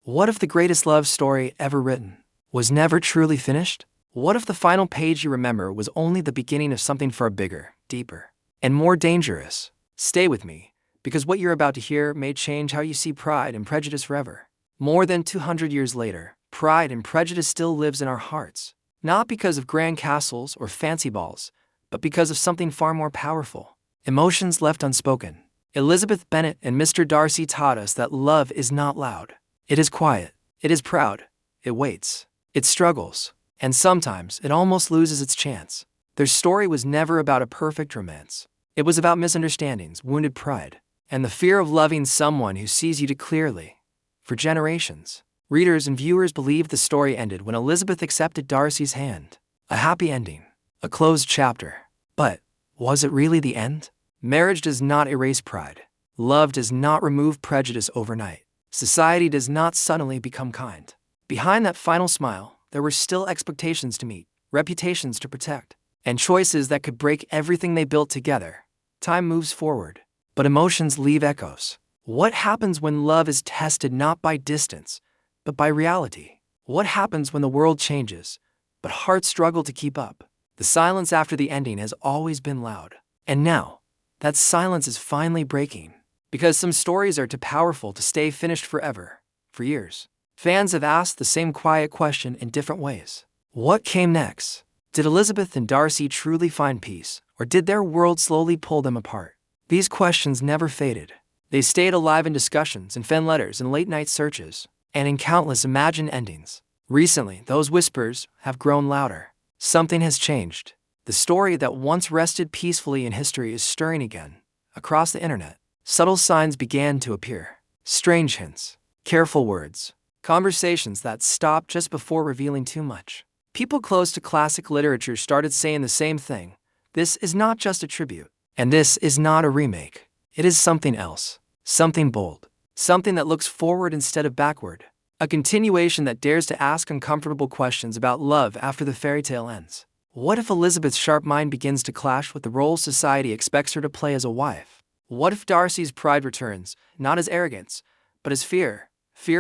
What if the greatest love story ever written was never truly finished? What if the final page you remember was only the beginning of something far bigger, deeper, and more dangerous? Stay with me, because what you're about to hear may change how you see Pride and Prejudice forever. More than 200 years later, Pride and Prejudice still lives in our hearts, not because of grand castles or fancy balls, but because of something far more powerful: emotions left unspoken. Elizabeth Bennet and Mr. Darcy taught us that love is not loud. It is quiet, it is proud, it waits, it struggles, and sometimes it almost loses its chance. Their story was never about a perfect romance. It was about misunderstandings, wounded pride, and the fear of loving someone who sees you too clearly. For generations, readers and viewers believed the story ended when Elizabeth accepted Darcy's hand. A happy ending, a closed chapter. But was it really the end? Marriage does not erase pride. Love does not remove prejudice overnight. Society does not suddenly become kind. Behind that final smile, there were still expectations to meet, reputations to protect, and choices that could break everything they built together. Time moves forward, but emotions leave echoes. What happens when love is tested not by distance, but by reality? What happens when the world changes, but hearts struggle to keep up? The silence after the ending has always been loud. And now, that silence is finally breaking. Because some stories are too powerful to stay finished forever. For years, fans have asked the same quiet question in different ways. What came next? Did Elizabeth and Darcy truly find peace, or did their world slowly pull them apart? These questions never faded. They stayed alive in discussions, in fan letters, in late-night searches, and in countless imagined endings. Recently, those whispers have grown louder. Something has changed. The story that once rested peacefully in history is stirring again. Across the internet, subtle signs began to appear. Strange hints, careful words, conversations that stopped just before revealing too much. People close to classic literature started saying the same thing. This is not just a tribute, and this is not a remake. It is something else, something bold, something that looks forward instead of backward, a continuation that dares to ask uncomfortable questions about love after the fairy tale ends. What if Elizabeth's sharp mind begins to clash with the role society expects her to play as a wife? What if Darcy's pride returns, not as arrogance, but as fear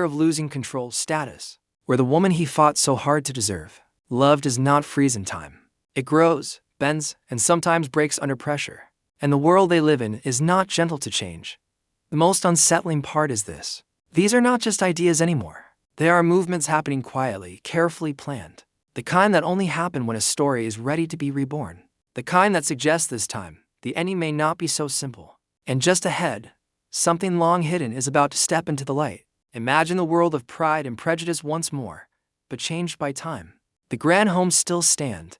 of losing control, status, where the woman he fought so hard to deserve? Love does not freeze in time. It grows, bends, and sometimes breaks under pressure. And the world they live in is not gentle to change. The most unsettling part is this: these are not just ideas anymore. They are movements happening quietly, carefully planned. The kind that only happen when a story is ready to be reborn. The kind that suggests this time, the ending may not be so simple. And just ahead, something long hidden is about to step into the light. Imagine the world of Pride and Prejudice once more, but changed by time. The grand homes still stand,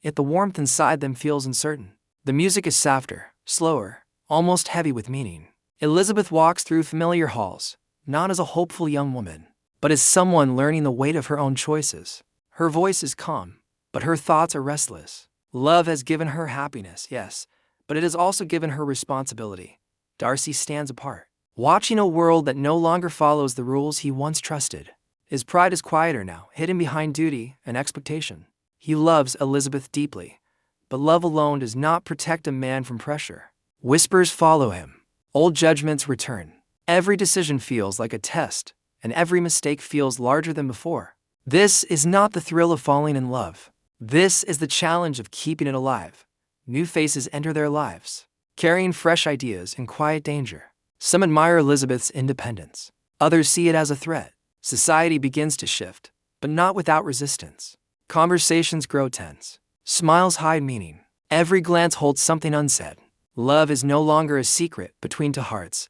yet the warmth inside them feels uncertain. The music is softer, slower, almost heavy with meaning. Elizabeth walks through familiar halls, not as a hopeful young woman, but as someone learning the weight of her own choices. Her voice is calm, but her thoughts are restless. Love has given her happiness, yes, but it has also given her responsibility. Darcy stands apart, watching a world that no longer follows the rules he once trusted. His pride is quieter now, hidden behind duty and expectation. He loves Elizabeth deeply, but love alone does not protect a man from pressure. Whispers follow him. Old judgments return. Every decision feels like a test, and every mistake feels larger than before. This is not the thrill of falling in love. This is the challenge of keeping it alive. New faces enter their lives, carrying fresh ideas and quiet danger. Some admire Elizabeth's independence. Others see it as a threat. Society begins to shift, but not without resistance. Conversations grow tense. Smiles hide meaning. Every glance holds something unsaid. Love is no longer a secret between two hearts.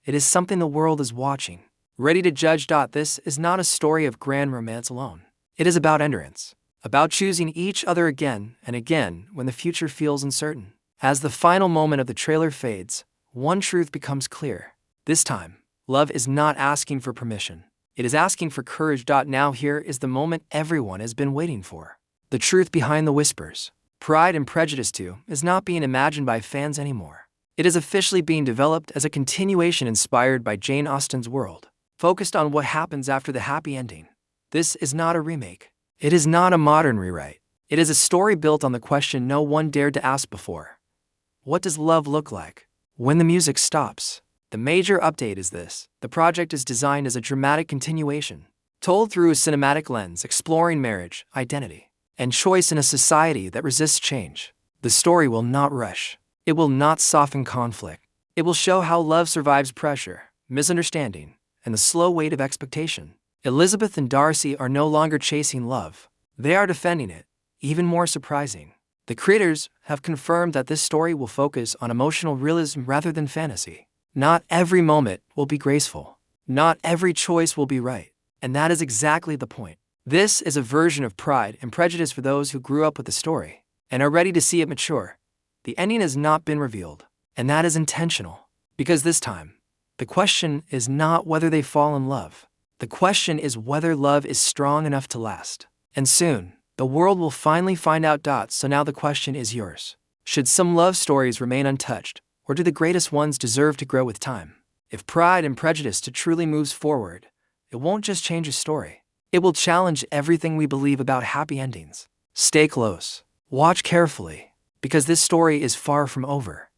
It is something the world is watching, ready to judge. This is not a story of grand romance alone. It is about endurance, about choosing each other again and again when the future feels uncertain. As the final moment of the trailer fades, one truth becomes clear. This time, love is not asking for permission. It is asking for courage. Now here is the moment everyone has been waiting for. The truth behind the whispers. Pride and Prejudice 2 is not being imagined by fans anymore. It is officially being developed as a continuation inspired by Jane Austen's world, focused on what happens after the happy ending. This is not a remake. It is not a modern rewrite. It is a story built on the question no one dared to ask before. What does love look like when the music stops? The major update is this: the project is designed as a dramatic continuation, told through a cinematic lens exploring marriage, identity, and choice in a society that resists change. The story will not rush. It will not soften conflict. It will show how love survives pressure, misunderstanding, and the slow weight of expectation. Elizabeth and Darcy are no longer chasing love. They are defending it. Even more surprising, the creators have confirmed that this story will focus on emotional realism rather than fantasy. Not every moment will be graceful. Not every choice will be right. And that is exactly the point. This is a version of Pride and Prejudice for those who grew up with the story and are ready to see it mature. The ending has not been revealed, and that is intentional. Because this time, the question is not whether they fall in love. The question is whether love is strong enough to last. And soon, the world will finally find out. So now the question is yours. Should some love stories remain untouched, or do the greatest ones deserve to grow with time? If Pride and Prejudice truly moves forward, it won't just change a story. It will challenge everything we believe about happy endings. Stay close. Watch carefully, because this story is far from over.